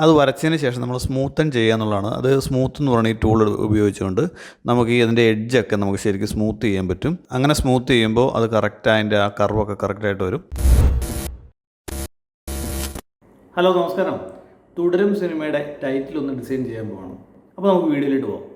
അത് വരച്ചതിന് ശേഷം നമ്മൾ സ്മൂത്തൻ ചെയ്യുക എന്നുള്ളതാണ്. അത് സ്മൂത്ത് എന്ന് പറയുന്ന ഈ ടൂൾ ഉപയോഗിച്ചുകൊണ്ട് നമുക്ക് അതിൻ്റെ എഡ്ജൊക്കെ നമുക്ക് ശരിക്കും സ്മൂത്ത് ചെയ്യാൻ പറ്റും. അങ്ങനെ സ്മൂത്ത് ചെയ്യുമ്പോൾ അത് കറക്റ്റ് അതിൻ്റെ ആ കർവൊക്കെ കറക്റ്റായിട്ട് വരും. ഹലോ, നമസ്കാരം. തുടരും സിനിമയുടെ ടൈറ്റിൽ ഒന്ന് ഡിസൈൻ ചെയ്യാൻ പോവാണ്. അപ്പോൾ നമുക്ക് വീഡിയോയിലിട്ട് പോകാം.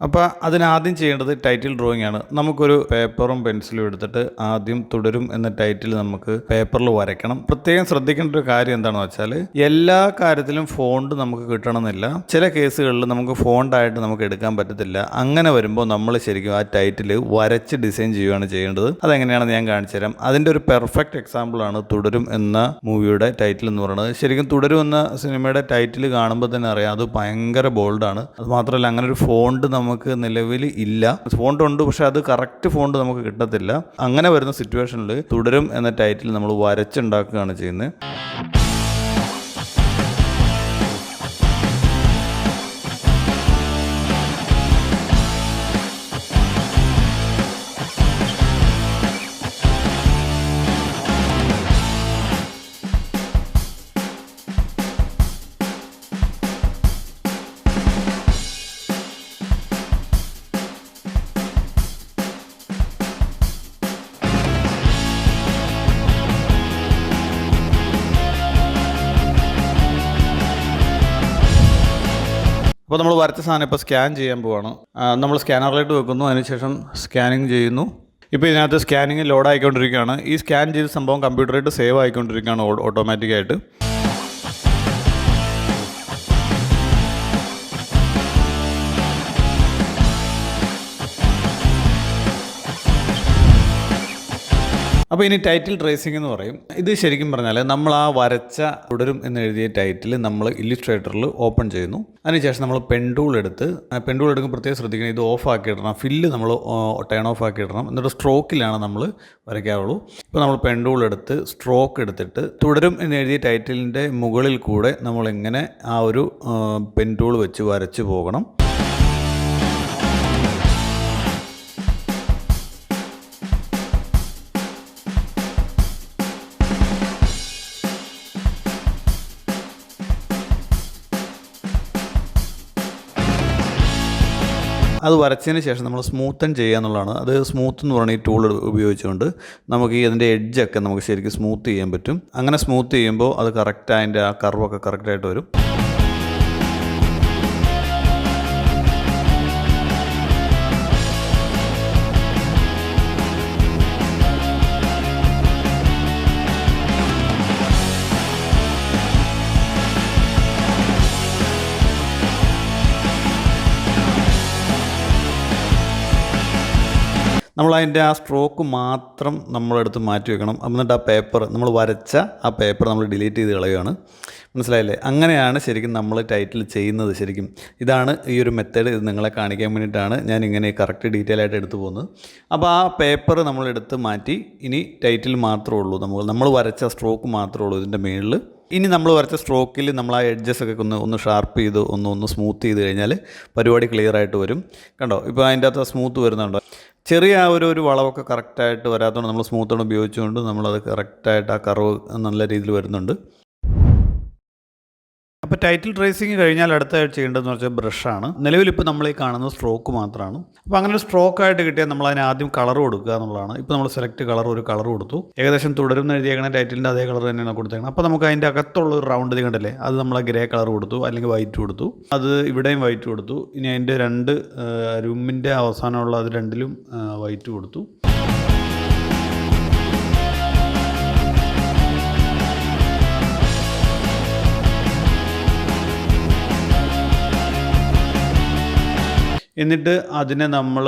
അപ്പോൾ അതിനാദ്യം ചെയ്യേണ്ടത് ടൈറ്റിൽ ഡ്രോയിങ് ആണ്. നമുക്കൊരു പേപ്പറും പെൻസിലും എടുത്തിട്ട് ആദ്യം തുടരും എന്ന ടൈറ്റിൽ നമുക്ക് പേപ്പറിൽ വരയ്ക്കണം. പ്രത്യേകം ശ്രദ്ധിക്കേണ്ട ഒരു കാര്യം എന്താണെന്ന് വെച്ചാൽ എല്ലാ കാര്യത്തിലും ഫോണ്ട് നമുക്ക് കിട്ടണമെന്നില്ല. ചില കേസുകളിൽ നമുക്ക് ഫോണ്ടായിട്ട് നമുക്ക് എടുക്കാൻ പറ്റത്തില്ല. അങ്ങനെ വരുമ്പോൾ നമ്മൾ ശരിക്കും ആ ടൈറ്റിൽ വരച്ച് ഡിസൈൻ ചെയ്യുകയാണ് ചെയ്യേണ്ടത്. അതെങ്ങനെയാണെന്ന് ഞാൻ കാണിച്ചു തരാം. അതിൻ്റെ ഒരു പെർഫെക്റ്റ് എക്സാമ്പിളാണ് തുടരും എന്ന മൂവിയുടെ ടൈറ്റിൽ എന്ന് പറയുന്നത്. ശരിക്കും തുടരും എന്ന സിനിമയുടെ ടൈറ്റിൽ കാണുമ്പോൾ തന്നെ അറിയാം അത് ഭയങ്കര ബോൾഡാണ്. അത് മാത്രമല്ല അങ്ങനെ ഒരു ഫോണ്ട് നമുക്ക് നിലവിൽ ഇല്ല. ഫോണ്ട് ഉണ്ട്, പക്ഷെ അത് കറക്റ്റ് ഫോണ്ട് നമുക്ക് കിട്ടത്തില്ല. അങ്ങനെ വരുന്ന സിറ്റുവേഷനിൽ തുടരും എന്ന ടൈറ്റിൽ നമ്മൾ വരച്ചുണ്ടാക്കുകയാണ് ചെയ്യുന്നത്. അപ്പോൾ നമ്മൾ വരച്ച സാധനം ഇപ്പോൾ സ്കാൻ ചെയ്യാൻ പോവാണ്. നമ്മൾ സ്കാനറിലേക്ക് വെക്കുന്നു, അതിനുശേഷം സ്കാനിങ് ചെയ്യുന്നു. ഇപ്പോൾ ഇതിനകത്ത് സ്കാനിങ് ലോഡ് ആയിക്കൊണ്ടിരിക്കുകയാണ്. ഈ സ്കാൻ ചെയ്ത സംഭവം കമ്പ്യൂട്ടറായിട്ട് സേവ് ആയിക്കൊണ്ടിരിക്കുകയാണ് ഓട്ടോമാറ്റിക്കായിട്ട്. അപ്പോൾ ഇനി ടൈറ്റിൽ ട്രേസിംഗ് എന്ന് പറയും. ഇത് ശരിക്കും പറഞ്ഞാൽ നമ്മൾ ആ വരച്ച തുടരും എന്ന് എഴുതിയ ടൈറ്റിൽ നമ്മൾ ഇല്ലുസ്ട്രേറ്ററിൽ ഓപ്പൺ ചെയ്യുന്നു. അതിനുശേഷം നമ്മൾ പെൻടൂൾ എടുക്കുമ്പോൾ പ്രത്യേകം ശ്രദ്ധിക്കണം, ഇത് ഓഫ് ആക്കി ഇടണം. ഫില്ല് നമ്മൾ ടേൺ ഓഫ് ആക്കി ഇടണം. എന്നിട്ട് സ്ട്രോക്കിലാണ് നമ്മൾ വരയ്ക്കാവുള്ളൂ. ഇപ്പോൾ നമ്മൾ പെൻടൂൾ എടുത്ത് സ്ട്രോക്ക് എടുത്തിട്ട് തുടരും എന്ന് എഴുതിയ ടൈറ്റിലിൻ്റെ മുകളിൽ കൂടെ നമ്മളിങ്ങനെ ആ ഒരു പെൻടൂൾ വെച്ച് വരച്ച് പോകണം. അത് വരച്ചതിന് ശേഷം നമ്മൾ സ്മൂത്തൻ ചെയ്യുക എന്നുള്ളതാണ്. അത് സ്മൂത്ത് എന്ന് പറയുന്ന ഈ ടൂൾ ഉപയോഗിച്ചുകൊണ്ട് നമുക്ക് അതിൻ്റെ എഡ്ജൊക്കെ നമുക്ക് ശരിക്കും സ്മൂത്ത് ചെയ്യാൻ പറ്റും. അങ്ങനെ സ്മൂത്ത് ചെയ്യുമ്പോൾ അത് കറക്റ്റ് അതിൻ്റെ ആ കർവൊക്കെ കറക്റ്റായിട്ട് വരും. നമ്മളതിൻ്റെ ആ സ്ട്രോക്ക് മാത്രം നമ്മളെടുത്ത് മാറ്റി വെക്കണം. എന്നിട്ട് ആ പേപ്പർ നമ്മൾ വരച്ച ആ പേപ്പർ നമ്മൾ ഡിലീറ്റ് ചെയ്ത് കളയുകയാണ്. മനസ്സിലായില്ലേ? അങ്ങനെയാണ് ശരിക്കും നമ്മൾ ടൈറ്റിൽ ചെയ്യുന്നത്. ശരിക്കും ഇതാണ് ഈ ഒരു മെത്തേഡ്. ഇത് നിങ്ങളെ കാണിക്കാൻ വേണ്ടിയിട്ടാണ് ഞാൻ ഇങ്ങനെ കറക്റ്റ് ഡീറ്റെയിൽ ആയിട്ട് എടുത്തു പോകുന്നത്. അപ്പോൾ ആ പേപ്പർ നമ്മളെടുത്ത് മാറ്റി ഇനി ടൈറ്റിൽ മാത്രമേ ഉള്ളൂ. നമ്മൾ വരച്ച സ്ട്രോക്ക് മാത്രമേ ഉള്ളൂ ഇതിൻ്റെ മുകളിൽ. ഇനി നമ്മൾ വരച്ച സ്ട്രോക്കിൽ നമ്മൾ ആ എഡ്ജസൊക്കെ ഒന്ന് ഷാർപ്പ് ചെയ്ത് ഒന്ന് സ്മൂത്ത് ചെയ്ത് കഴിഞ്ഞാൽ പരിപാടി ക്ലിയർ ആയിട്ട് വരും. കണ്ടോ, ഇപ്പോൾ അതിൻ്റെ അകത്ത് സ്മൂത്ത് വരുന്നുണ്ടോ? ചെറിയ ആ ഒരു വളവൊക്കെ കറക്റ്റായിട്ട് വരാത്തതുകൊണ്ട് നമ്മൾ സ്മൂത്തോട് ഉപയോഗിച്ചുകൊണ്ട് നമ്മളത് കറക്റ്റായിട്ട് ആ കർവ് നല്ല രീതിയിൽ വരുന്നുണ്ട്. അപ്പോൾ ടൈറ്റിൽ ട്രേസിങ് കഴിഞ്ഞാൽ അടുത്തായിട്ട് ചെയ്യേണ്ടതെന്ന് വെച്ചാൽ ബ്രഷാണ്. നിലവിലിപ്പോൾ നമ്മൾ ഈ കാണുന്നത് സ്ട്രോക്ക് മാത്രമാണ്. അപ്പോൾ അങ്ങനെ ഒരു സ്ട്രോക്കായിട്ട് കിട്ടിയാൽ നമ്മൾ അതിന് ആദ്യം കളർ കൊടുക്കുക എന്നുള്ളതാണ്. ഇപ്പോൾ നമ്മൾ സെലക്ട് ഒരു കളർ കൊടുത്തു. ഏകദേശം തുടരുന്ന എഴുതിയേക്കണ ടൈറ്റിലിൻ്റെ അതേ കളർ തന്നെയാണ് കൊടുത്തേക്കണം. അപ്പോൾ നമുക്ക് അതിൻ്റെ അകത്തുള്ള ഒരു റൗണ്ട് കണ്ടല്ലേ, അത് നമ്മൾ ഗ്രേ കളർ കൊടുത്തു, അല്ലെങ്കിൽ വൈറ്റ് കൊടുത്തു. അത് ഇവിടെയും വൈറ്റ് കൊടുത്തു. ഇനി അതിൻ്റെ രണ്ട് റൂമിൻ്റെ അവസാനമുള്ള അത് രണ്ടിലും വൈറ്റ് കൊടുത്തു. എന്നിട്ട് അതിനെ നമ്മൾ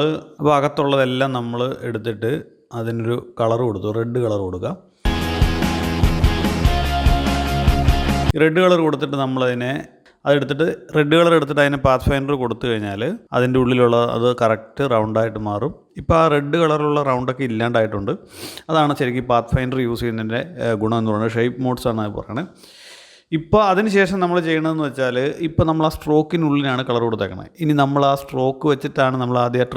അകത്തുള്ളതെല്ലാം നമ്മൾ എടുത്തിട്ട് അതിനൊരു കളർ കൊടുത്തു, റെഡ് കളർ കൊടുക്കുക. റെഡ് കളർ കൊടുത്തിട്ട് നമ്മളതിനെ അതെടുത്തിട്ട് റെഡ് കളർ എടുത്തിട്ട് അതിന് പാത്ത് ഫൈൻഡർ കൊടുത്തു കഴിഞ്ഞാൽ അതിൻ്റെ ഉള്ളിലുള്ള അത് കറക്റ്റ് റൗണ്ടായിട്ട് മാറും. ഇപ്പോൾ ആ റെഡ് കളറുള്ള റൗണ്ടൊക്കെ ഇല്ലാണ്ടായിട്ടുണ്ട്. അതാണ് ശരിക്കും പാത്ത് ഫൈൻഡർ യൂസ് ചെയ്യുന്നതിൻ്റെ ഗുണം എന്ന് പറയുന്നത്. ഷേപ്പ് മോഡ്സ് ആണ് പറയുന്നത്. ഇപ്പോൾ അതിനുശേഷം നമ്മൾ ചെയ്യണമെന്ന് വെച്ചാൽ ഇപ്പോൾ നമ്മൾ ആ സ്ട്രോക്കിനുള്ളിലാണ് കളർ കൊടുത്തേക്കണത്. ഇനി നമ്മൾ ആ സ്ട്രോക്ക് വെച്ചിട്ടാണ് നമ്മൾ ആദ്യം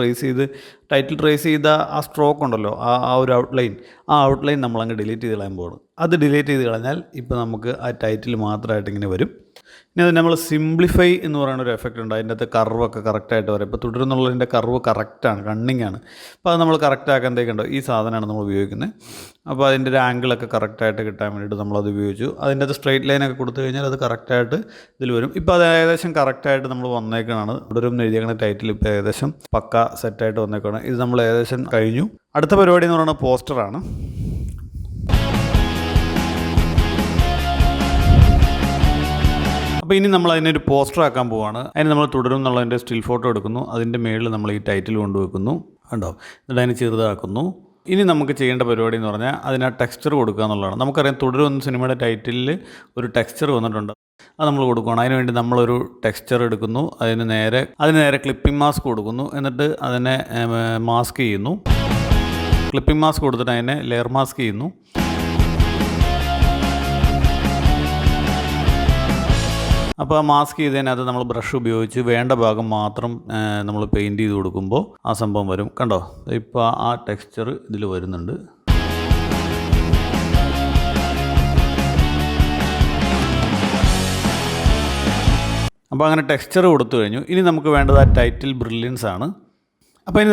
ടൈറ്റിൽ ട്രേസ് ചെയ്ത ആ സ്ട്രോക്ക് ഉണ്ടല്ലോ, ആ ഒരു ഔട്ട്ലൈൻ നമ്മളങ്ങ് ഡിലീറ്റ് ചെയ്ത് കളയാൻ പോകണം. അത് ഡിലീറ്റ് ചെയ്ത് കളഞ്ഞാൽ ഇപ്പോൾ നമുക്ക് ആ ടൈറ്റിൽ മാത്രമായിട്ട് ഇങ്ങനെ വരും. ഇനി അത് നമ്മൾ സിംപ്ലിഫൈ എന്ന് പറയുന്ന ഒരു എഫക്റ്റ് ഉണ്ട്. അതിൻ്റെ അകത്ത് കർവൊക്കെ കറക്റ്റായിട്ട് വരും. ഇപ്പോൾ തുടരുന്നുള്ളതിൻ്റെ കർവ് കറക്റ്റാണ്, കണ്ണിങ് ആണ്. അപ്പോൾ അത് നമ്മൾ കറക്റ്റ് ആക്കാന്തേക്കുണ്ടോ ഈ സാധനമാണ് നമ്മൾ ഉപയോഗിക്കുന്നത്. അപ്പോൾ അതിൻ്റെ ഒരു ആംഗിളൊക്കെ കറക്റ്റായിട്ട് കിട്ടാൻ വേണ്ടിയിട്ട് നമ്മളത് ഉപയോഗിച്ചു. അതിൻ്റെ അത് സ്ട്രെയിറ്റ് ലൈനൊക്കെ കൊടുത്തു കഴിഞ്ഞാൽ അത് കറക്റ്റായിട്ട് ഇതിൽ വരും. ഇപ്പോൾ അത് ഏകദേശം കറക്റ്റായിട്ട് നമ്മൾ വന്നേക്കാണ്. തുടരും എഴുതിയേക്കുന്ന ടൈറ്റിൽ ഇപ്പോൾ ഏകദേശം പക്ക സെറ്റായിട്ട് വന്നേക്കാണ്. ഇത് നമ്മൾ ഏകദേശം കഴിഞ്ഞു. അടുത്ത പരിപാടി എന്ന് പറയുന്നത് പോസ്റ്ററാണ്. അപ്പോൾ ഇനി നമ്മൾ അതിനൊരു പോസ്റ്റർ ആക്കാൻ പോവുകയാണ്. അതിന് നമ്മൾ തുടരും എന്നുള്ളതിൻ്റെ സ്റ്റിൽ ഫോട്ടോ എടുക്കുന്നു. അതിൻ്റെ മേളിൽ നമ്മൾ ഈ ടൈറ്റിൽ കൊണ്ടുവെക്കുന്നു. കണ്ടോ, എന്നിട്ട് അതിന് ചെറുതാക്കുന്നു. ഇനി നമുക്ക് ചെയ്യേണ്ട പരിപാടി എന്ന് പറഞ്ഞാൽ അതിന് ആ ടെക്സ്ചർ കൊടുക്കുക എന്നുള്ളതാണ്. നമുക്കറിയാം തുടരും എന്ന സിനിമയുടെ ടൈറ്റിലിൽ ഒരു ടെക്സ്ചർ വന്നിട്ടുണ്ട്. അത് നമ്മൾ കൊടുക്കുകയാണ്. അതിനുവേണ്ടി നമ്മളൊരു ടെക്സ്ചർ എടുക്കുന്നു. അതിന് നേരെ ക്ലിപ്പിംഗ് മാസ്ക് കൊടുക്കുന്നു. എന്നിട്ട് അതിനെ മാസ്ക് ചെയ്യുന്നു. ക്ലിപ്പിംഗ് മാസ്ക് കൊടുത്തിട്ട് അതിനെ ലെയർ മാസ്ക് ചെയ്യുന്നു. അപ്പോൾ ആ മാസ്ക് ചെയ്തതിനകത്ത് നമ്മൾ ബ്രഷ് ഉപയോഗിച്ച് വേണ്ട ഭാഗം മാത്രം നമ്മൾ പെയിൻറ്റ് ചെയ്ത് കൊടുക്കുമ്പോൾ ആ സംഭവം വരും. കണ്ടോ, ഇപ്പോൾ ആ ടെക്സ്ചർ ഇതിൽ വരുന്നുണ്ട്. അപ്പോൾ അങ്ങനെ ടെക്സ്ചർ കൊടുത്തു കഴിഞ്ഞു. ഇനി നമുക്ക് വേണ്ടത് ആ ടൈറ്റിൽ ബ്രില്യൻസ് ആണ്. അപ്പോൾ ഇനി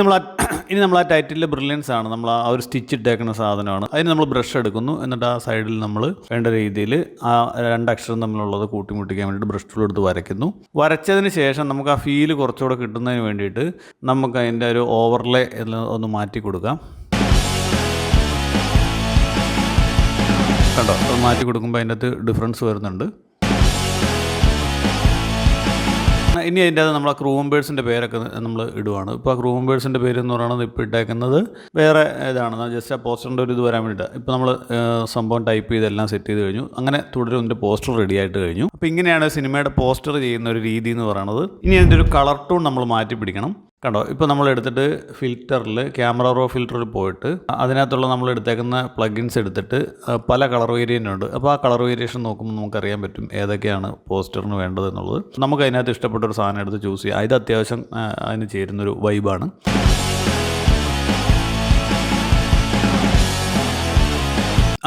നമ്മൾ ആ ടൈറ്റിലെ ബ്രില്യൻസ് ആണ്, നമ്മൾ ആ ഒരു സ്റ്റിച്ച് ഇട്ടേക്കുന്ന സാധനമാണ്. അതിന് നമ്മൾ ബ്രഷ് എടുക്കുന്നു. എന്നിട്ട് ആ സൈഡിൽ നമ്മൾ വേണ്ട രീതിയിൽ ആ രണ്ടക്ഷരം തമ്മിലുള്ളത് കൂട്ടിമുട്ടിക്കാൻ വേണ്ടിയിട്ട് ബ്രഷ് ടൂൾ എടുത്ത് വരയ്ക്കുന്നു. വരച്ചതിന് ശേഷം നമുക്ക് ആ ഫീല് കുറച്ചുകൂടെ കിട്ടുന്നതിന് വേണ്ടിയിട്ട് നമുക്ക് അതിൻ്റെ ഒരു ഓവർലേ ഒന്ന് മാറ്റി കൊടുക്കാം. കണ്ടോ, അത് മാറ്റി കൊടുക്കുമ്പോൾ അതിൻ്റെ അകത്ത് ഡിഫറൻസ് വരുന്നുണ്ട്. ഇനി അതിൻ്റെ അത് നമ്മൾ ആ ക്രൂ മെമ്പേഴ്സിൻ്റെ പേരൊക്കെ നമ്മൾ ഇടുവാണ്. ഇപ്പോൾ ആ ക്രൂ മെമ്പേഴ്സിൻ്റെ പേര് എന്ന് പറയുന്നത് ഇപ്പോൾ ഇട്ടേക്കുന്നത് വേറെ ഇതാണ്. ജസ്റ്റ് ആ പോസ്റ്ററിൻ്റെ ഒരു ഇത് വരാൻ വേണ്ടിയിട്ട് ഇപ്പോൾ നമ്മൾ സംഭവം ടൈപ്പ് ചെയ്ത് എല്ലാം സെറ്റ് ചെയ്ത് കഴിഞ്ഞു. അങ്ങനെ തുടരും ഇതിൻ്റെ പോസ്റ്റർ റെഡി ആയിട്ട് കഴിഞ്ഞു. അപ്പോൾ ഇങ്ങനെയാണ് സിനിമയുടെ പോസ്റ്റർ ചെയ്യുന്ന ഒരു രീതി എന്ന് പറയുന്നത്. ഇനി അതിൻ്റെ ഒരു കളർ ടൂൺ നമ്മൾ മാറ്റി പിടിക്കണം. കണ്ടോ, ഇപ്പോൾ നമ്മൾ എടുത്തിട്ട് ഫിൽറ്ററിൽ ക്യാമറ റോ ഫിൽറ്ററിൽ പോയിട്ട് അതിനകത്തുള്ള നമ്മൾ എടുത്തേക്കുന്ന പ്ലഗിൻസ് എടുത്തിട്ട് പല കളർ വേരിയൻ്റ് ഉണ്ട്. അപ്പോൾ ആ കളർ വേരിയേഷൻ നോക്കുമ്പോൾ നമുക്കറിയാൻ പറ്റും ഏതൊക്കെയാണ് പോസ്റ്ററിന് വേണ്ടത് എന്നുള്ളത്. നമുക്ക് അതിനകത്ത് ഇഷ്ടപ്പെട്ട ഒരു സാധനം എടുത്ത് ചൂസ് ചെയ്യാം. ഇത് അത്യാവശ്യം അതിന് ചേരുന്നൊരു വൈബാണ്.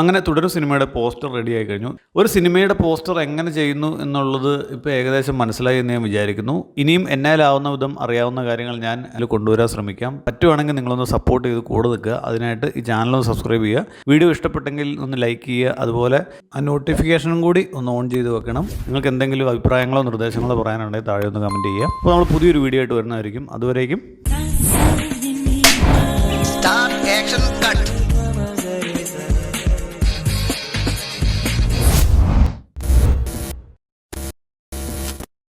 അങ്ങനെ തുടരും സിനിമയുടെ പോസ്റ്റർ റെഡി ആയി കഴിഞ്ഞു. ഒരു സിനിമയുടെ പോസ്റ്റർ എങ്ങനെ ചെയ്യുന്നു എന്നുള്ളത് ഇപ്പോൾ ഏകദേശം മനസ്സിലായി എന്ന് ഞാൻ വിചാരിക്കുന്നു. ഇനിയും എന്നാലാവുന്ന വിധം അറിയാവുന്ന കാര്യങ്ങൾ ഞാൻ അതിൽ കൊണ്ടുവരാൻ ശ്രമിക്കാം. പറ്റുവാണെങ്കിൽ നിങ്ങളൊന്ന് സപ്പോർട്ട് ചെയ്ത് കൂടെ നിൽക്കുക. അതിനായിട്ട് ഈ ചാനലൊന്ന് സബ്സ്ക്രൈബ് ചെയ്യുക. വീഡിയോ ഇഷ്ടപ്പെട്ടെങ്കിൽ ഒന്ന് ലൈക്ക് ചെയ്യുക. അതുപോലെ ആ നോട്ടിഫിക്കേഷനും കൂടി ഒന്ന് ഓൺ ചെയ്ത് വെക്കണം. നിങ്ങൾക്ക് എന്തെങ്കിലും അഭിപ്രായങ്ങളോ നിർദ്ദേശങ്ങളോ പറയാനുണ്ടെങ്കിൽ താഴെ ഒന്ന് കമൻറ്റ് ചെയ്യുക. അപ്പോൾ നമ്മൾ പുതിയൊരു വീഡിയോ ആയിട്ട് വരുന്നതായിരിക്കും. അതുവരേക്കും